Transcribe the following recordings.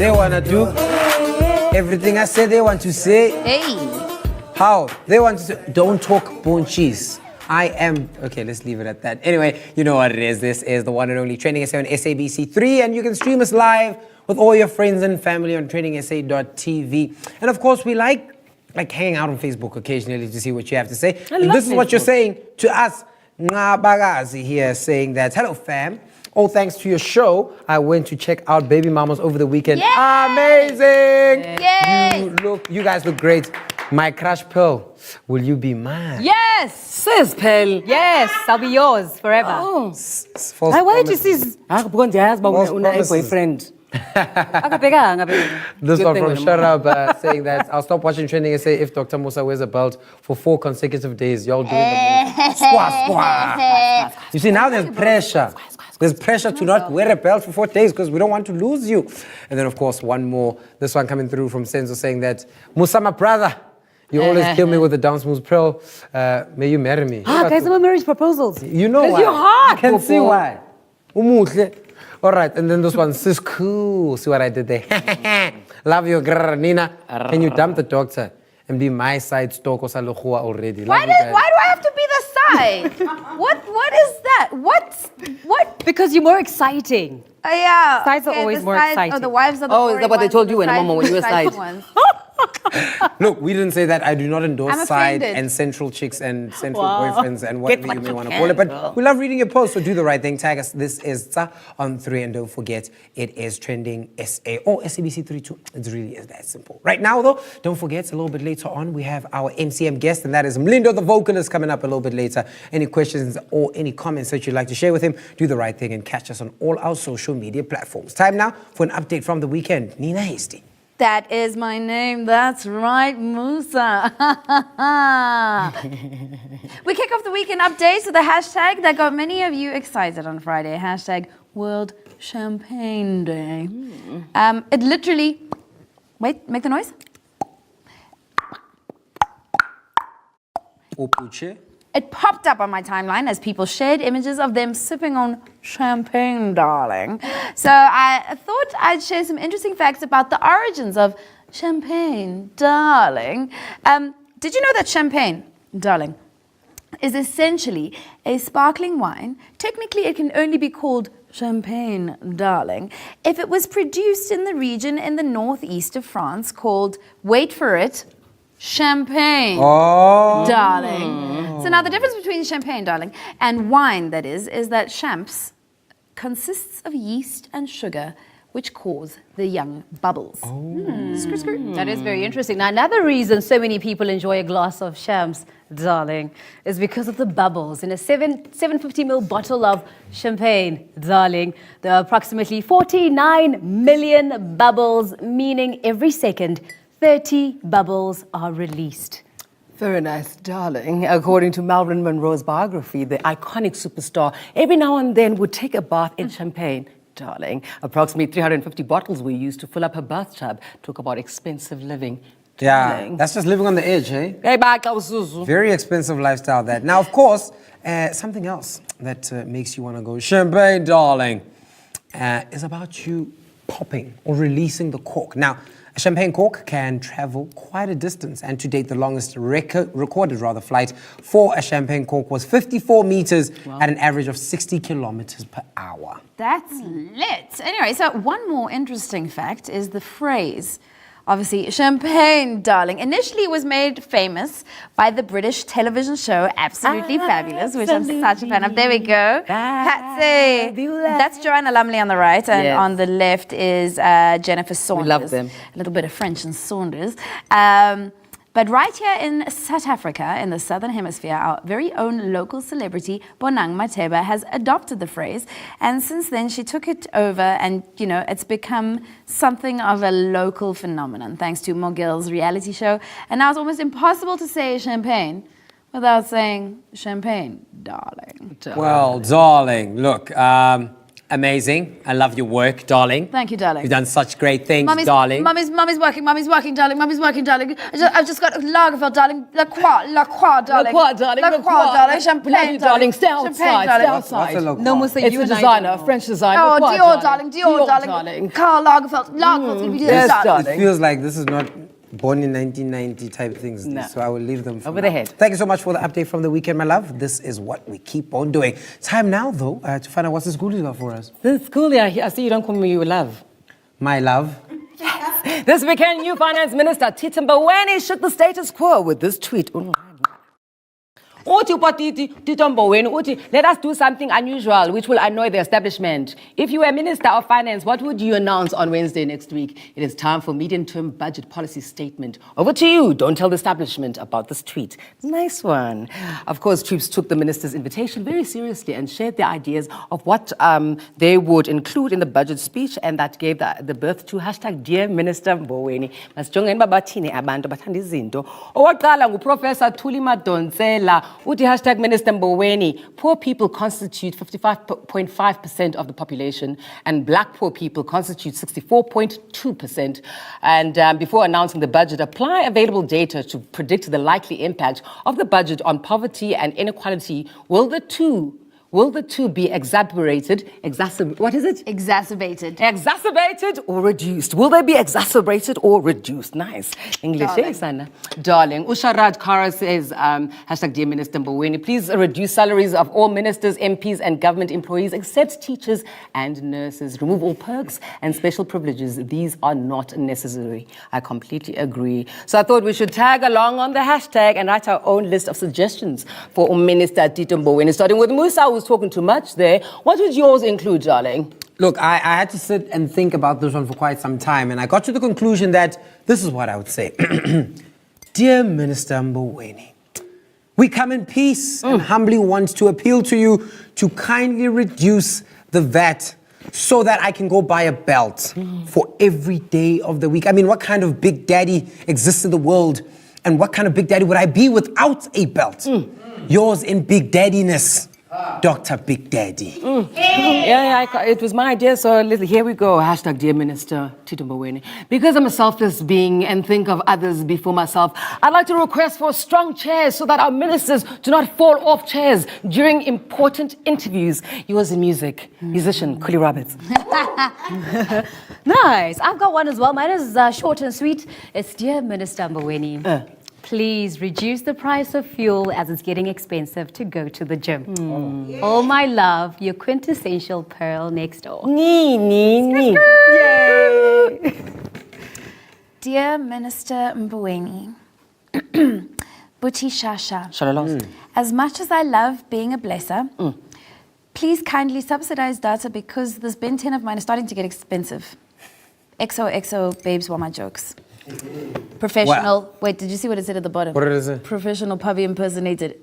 They want to do everything I say they want to say. Hey. How? They want to say, don't talk bone cheese. I am, okay, let's leave it at that. Anyway, you know what it is. This is the one and only TrendingSA on SABC3, and you can stream us live with all your friends and family on TrendingSA.tv. And of course, we like hanging out on Facebook occasionally to see what you have to say. And this is what you're saying to us. Ngabagazi here saying that, hello fam. All thanks to your show, I went to check out Baby Mamas over the weekend. Yay! Amazing! Yay! You guys look great. My crush Pearl, will you be mine? Yes! Says Pearl. Yes, I'll be yours forever. Oh. False Why did you promises. see? Because ndiyazi False uba promises. boyfriend. This one from Sharab saying that I'll stop watching TrendingSA if Dr. Musa wears a belt for 4 consecutive days. Y'all doing the most. Squaw, squaw. You see, now there's pressure. There's pressure to not wear a belt for 4 days because we don't want to lose you. And then, of course, one more. This one coming through from Senzo saying that, Musa, my brother, you always kill me with the dance moves. Pearl, may you marry me. Guys, my marriage proposals. You know why. You're hot, You can see Popo. why. Umuhle. All right, and then this one says, cool. See what I did there? Love you, grrr, Nina. Can you dump the doctor and be my side stalker already? Why do I have to be the side? What is that? What? Because you're more exciting. Yeah. Sides are always the more sides- exciting. Oh, the wives are the Oh, is boring that what they ones, told the you when sides- Mama, when you were the sides side? ones. Look, we didn't say that. I do not endorse I'm side offended. and central chicks and central boyfriends and whatever you may want to call it. But we love reading your posts, so do the right thing. Tag us. This is Tsa on 3, and don't forget, it is TrendingSA or SABC3 too. It really is that simple. Right now, though, don't forget, a little bit later on, we have our MCM guest, and that is Mlindo, the vocalist, coming up a little bit later. Any questions or any comments that you'd like to share with him, do the right thing and catch us on all our social media platforms. Time now for an update from the weekend. Nina Hasty. That is my name. That's right, Musa. We kick off the weekend updates with a hashtag that got many of you excited on Friday. Hashtag World Champagne Day. It literally, wait, make the noise. Opuche. It popped up on my timeline as people shared images of them sipping on champagne, darling. So I thought I'd share some interesting facts about the origins of champagne, darling. Did you know that champagne, darling, is essentially a sparkling wine? Technically, it can only be called champagne, darling, if it was produced in the region in the northeast of France called, wait for it, Champagne, darling. So now the difference between champagne, darling, and wine, that is that champs consists of yeast and sugar, which cause the young bubbles. That is very interesting. Now, another reason so many people enjoy a glass of champs, darling, is because of the bubbles. In a 750ml bottle of champagne, darling, there are approximately 49 million bubbles, meaning every second 30 bubbles are released. Very nice, darling. According to Marilyn Monroe's biography, the iconic superstar every now and then would take a bath in champagne, darling. Approximately 350 bottles were used to fill up her bathtub. Talk about expensive living. Yeah, Darling. that's just living on the edge, hey? Hey, back, Zuzu. Very expensive lifestyle that. Now, of course, something else that makes you want to go champagne, darling, is about you popping or releasing the cork. Now, a champagne cork can travel quite a distance, and to date, the longest recorded flight for a champagne cork was 54 meters at an average of 60 kilometers per hour. That's lit. Anyway, so one more interesting fact is the phrase, obviously, champagne, darling. Initially, it was made famous by the British television show Absolutely Fabulous, which I'm such a fan of. There we go. Patsy. That's Joanna Lumley on the right, and on the left is Jennifer Saunders. We love them. A little bit of French and Saunders. But right here in South Africa, in the Southern Hemisphere, our very own local celebrity, Bonang Mateba, has adopted the phrase. And since then, she took it over and, you know, it's become something of a local phenomenon, thanks to Mogil's reality show. And now it's almost impossible to say champagne without saying champagne, darling. Well, darling, look, Amazing. I love your work, darling. Thank you, darling. You've done such great things, Mummy's, darling. Mummy's working, darling. Mummy's working, darling. I've just got Lagerfeld, darling. La Croix, darling. La Croix, darling. La Croix, darling. Champagne, Love you, darling. Stay Champagne, outside. darling. Stay outside. What's a No more say It's you a and I designer, don't a know. French designer. Oh, La Croix, Dior, darling. Dior, darling. darling. Karl Lagerfeld. Lagerfeld's gonna be Yes, darling. darling. It feels like this is not born in 1990 type things, No. so I will leave them for Over now. the head. Thank you so much for the update from the weekend, my love. This is what we keep on doing. Time now, though, to find out what's the school got for us. This is cool. I see you don't call me you love. My love. This weekend, new Finance Minister Tito Mboweni shook the status quo with this tweet. Uthi uphatiti, Tito Mboweni, uthi, let us do something unusual which will annoy the establishment. If you were Minister of Finance, what would you announce on Wednesday next week? It is time for medium-term budget policy statement. Over to you. Don't tell the establishment about this tweet. Nice one. Of course, troops took the minister's invitation very seriously and shared their ideas of what they would include in the budget speech, and that gave the birth to hashtag Dear Minister Mboweni. Masijongeni babathini abantu bathanda izinto. Owaqala nguProfessor Thuli Madonsela. Uthi hashtag Minister Mboweni. Poor people constitute 55.5% of the population, and black poor people constitute 64.2%. And before announcing the budget, apply available data to predict the likely impact of the budget on poverty and inequality. Will the two be what is it? Exacerbated. Exacerbated or reduced? Will they be exacerbated or reduced? Nice. English, eh, Sana? Darling. Usharad Kara says, hashtag Dear Minister Mboweni, please reduce salaries of all ministers, MPs, and government employees except teachers and nurses. Remove all perks and special privileges. These are not necessary. I completely agree. So I thought we should tag along on the hashtag and write our own list of suggestions for Minister Tito Mboweni, starting with Musa, who's talking too much there. What would yours include, darling? Look, I had to sit and think about this one for quite some time, and I got to the conclusion that this is what I would say. Dear Minister Mboweni, we come in peace and humbly want to appeal to you to kindly reduce the VAT so that I can go buy a belt for every day of the week. I mean, what kind of big daddy exists in the world, and what kind of big daddy would I be without a belt? Yours in big daddiness. Dr. Big Daddy. It was my idea, so here we go. Hashtag Dear Minister Tito Mboweni. Because I'm a selfless being and think of others before myself, I'd like to request for strong chairs so that our ministers do not fall off chairs during important interviews. Yours in music, musician, Kuli Roberts. Nice. I've got one as well. Mine is short and sweet. It's Dear Minister Mboweni. Please reduce the price of fuel as it's getting expensive to go to the gym. All my love, your quintessential pearl next door. Yay. Dear Minister Mboweni, Buti Shasha, as much as I love being a blesser, please kindly subsidize data because this Ben 10 of mine is starting to get expensive. XOXO babes were my jokes. Professional. Wow. Wait, did you see what it said at the bottom? What is it? Professional puppy impersonator,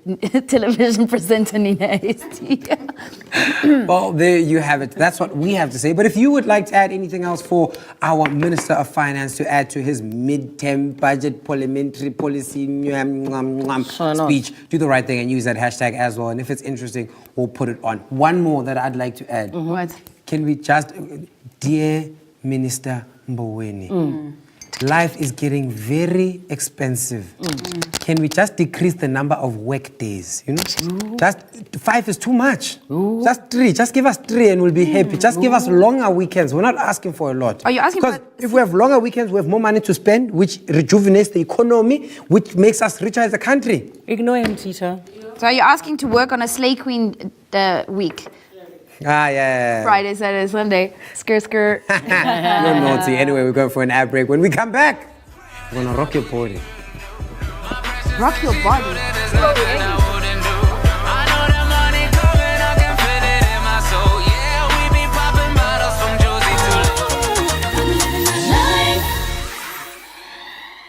television presenter Nina ST. Well, there you have it. That's what we have to say. But if you would like to add anything else for our Minister of Finance to add to his mid-term budget parliamentary policy speech, do the right thing and use that hashtag as well. And if it's interesting, we'll put it on. One more that I'd like to add. What? Can we just, Dear Minister Mboweni, life is getting very expensive. Can we just decrease the number of work days? You know, just 5 is too much. Just 3. Just give us 3 and we'll be happy. Just give us longer weekends. We're not asking for a lot. Are you asking Because for- if we have longer weekends, we have more money to spend, which rejuvenates the economy, which makes us richer as a country. Ignore him, Tito. So are you asking to work on a Slay Queen week? Yeah. Friday, Saturday, Sunday. Skr. You're naughty. Anyway, we're going for an ad break. When we come back, we're gonna rock your body. Rock your body.